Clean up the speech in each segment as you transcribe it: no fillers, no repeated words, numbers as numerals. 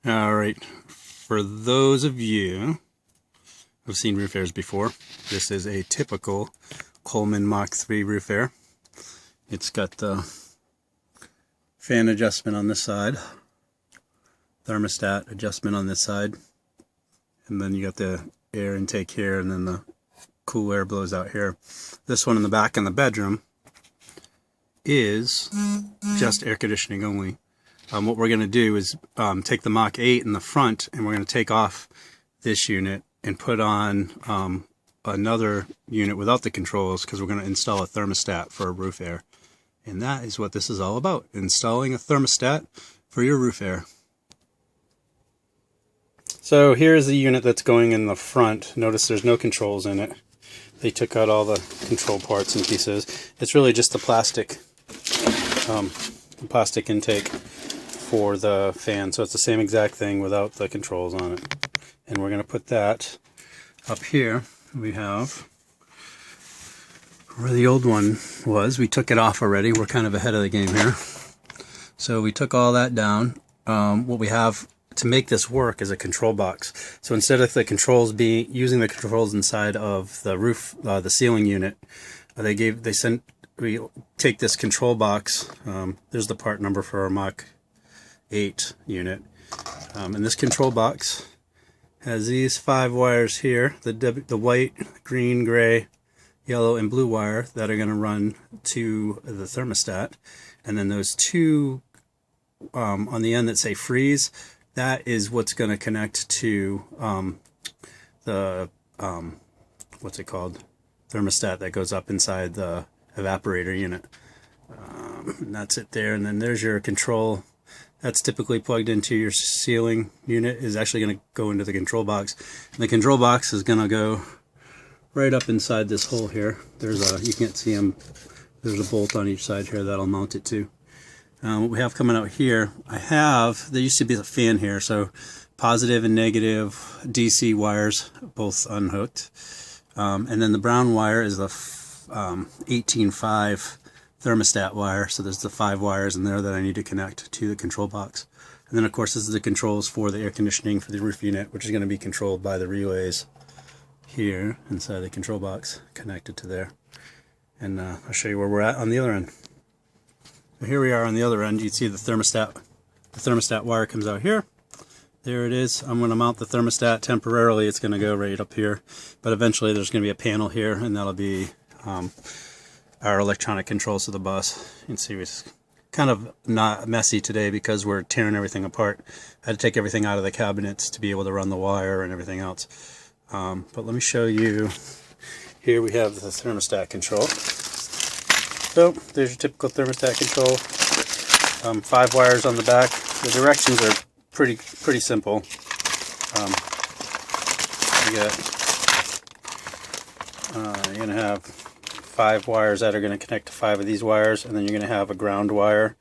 Alright, for those of you who've seen roof airs before, this is a typical Coleman Mach 3 roof air. It's got the fan adjustment on this side, thermostat adjustment on this side, and then you got the air intake here, and then the cool air blows out here. This one in the back in the bedroom is just air conditioning only. What we're going to do is take the Mach 8 in the front, and we're going to take off this unit and put on another unit without the controls, because we're going to install a thermostat for a roof air. And that is what this is all about, installing a thermostat for your roof air. So here's the unit that's going in the front. Notice there's no controls in it. They took out all the control parts and pieces. It's really just the plastic intake for the fan, so it's the same exact thing without the controls on it. And we're going to put that up here. We have where the old one was. We took it off already. We're kind of ahead of the game here. So we took all that down. What we have to make this work is a control box. So instead of the controls using the controls inside of the roof, the ceiling unit, we take this control box. There's the part number for our Mach 8 unit, and this control box has these 5 wires here, the white, green, gray, yellow, and blue wire that are going to run to the thermostat, and then those 2 on the end that say freeze, that is what's going to connect to the what's it called, thermostat that goes up inside the evaporator unit. And that's it there, and then there's your control. That's typically plugged into your ceiling unit, is actually going to go into the control box. And the control box is going to go right up inside this hole here. You can't see them, there's a bolt on each side here that'll mount it to. What we have coming out here, there used to be a fan here, so positive and negative DC wires, both unhooked. And then the brown wire is the 18.5 thermostat wire, so there's the 5 wires in there that I need to connect to the control box. And then of course this is the controls for the air conditioning for the roof unit, which is going to be controlled by the relays here inside the control box connected to there. And I'll show you where we're at on the other end. So here we are on the other end. You can see the thermostat wire comes out here. There it is. I'm going to mount the thermostat temporarily. It's going to go right up here, but eventually there's going to be a panel here, and that'll be our electronic controls of the bus. You can see it's kind of not messy today because we're tearing everything apart. I had to take everything out of the cabinets to be able to run the wire and everything else. But let me show you. Here we have the thermostat control. So there's your typical thermostat control. 5 wires on the back. The directions are pretty simple. You're going to have 5 wires that are going to connect to 5 of these wires, and then you're going to have a ground wire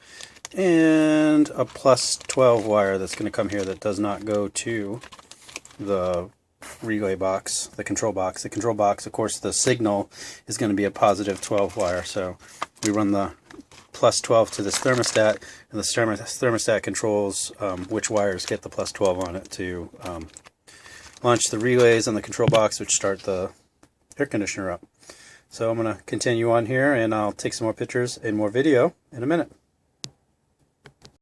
and a plus 12 wire that's going to come here that does not go to the relay box, the control box. The control box, of course, the signal is going to be a positive 12 wire, so we run the plus 12 to this thermostat, and the thermostat controls which wires get the plus 12 on it to launch the relays on the control box, which start the air conditioner up. So I'm going to continue on here, and I'll take some more pictures and more video in a minute.